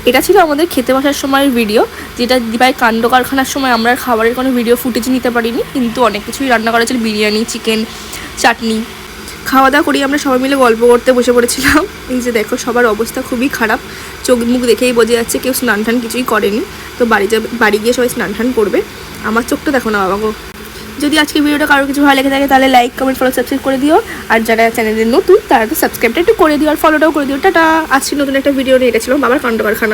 এটা ছিল আমাদের খেতে বসার সময়ের ভিডিও, যেটা দিদিভাই কাণ্ড কারখানার সময় আমরা খাবারের কোনো ভিডিও ফুটেজ নিতে পারিনি, কিন্তু অনেক কিছুই রান্না করা ছিল, বিরিয়ানি, চিকেন, চাটনি। খাওয়া দাওয়া করি আমরা সবাই মিলে গল্প করতে বসে পড়েছিলাম। এই যে দেখো সবার অবস্থা খুবই খারাপ, চোখ মুখ দেখেই বোঝা যাচ্ছে কেউ স্নান টান কিছুই করেনি। তো বাড়ি গিয়ে সবাই স্নান টান করবে। আমার চোখটা দেখো না বাবা গো। যদি আজকে ভিডিওটা কারোর কিছু ভালো লেগে থাকে তাহলে লাইক, কমেন্ট, ফলো, সাবস্ক্রাইব করে দিও। আর যারা চ্যানেলে নতুন তারা তো সাবস্ক্রাইবটা একটু করে দিও আর ফলোটাও করে দিও। টাটা। আজকে নতুন একটা ভিডিও নিয়ে, এটা ছিল বাবার কাণ্ড কারখানা।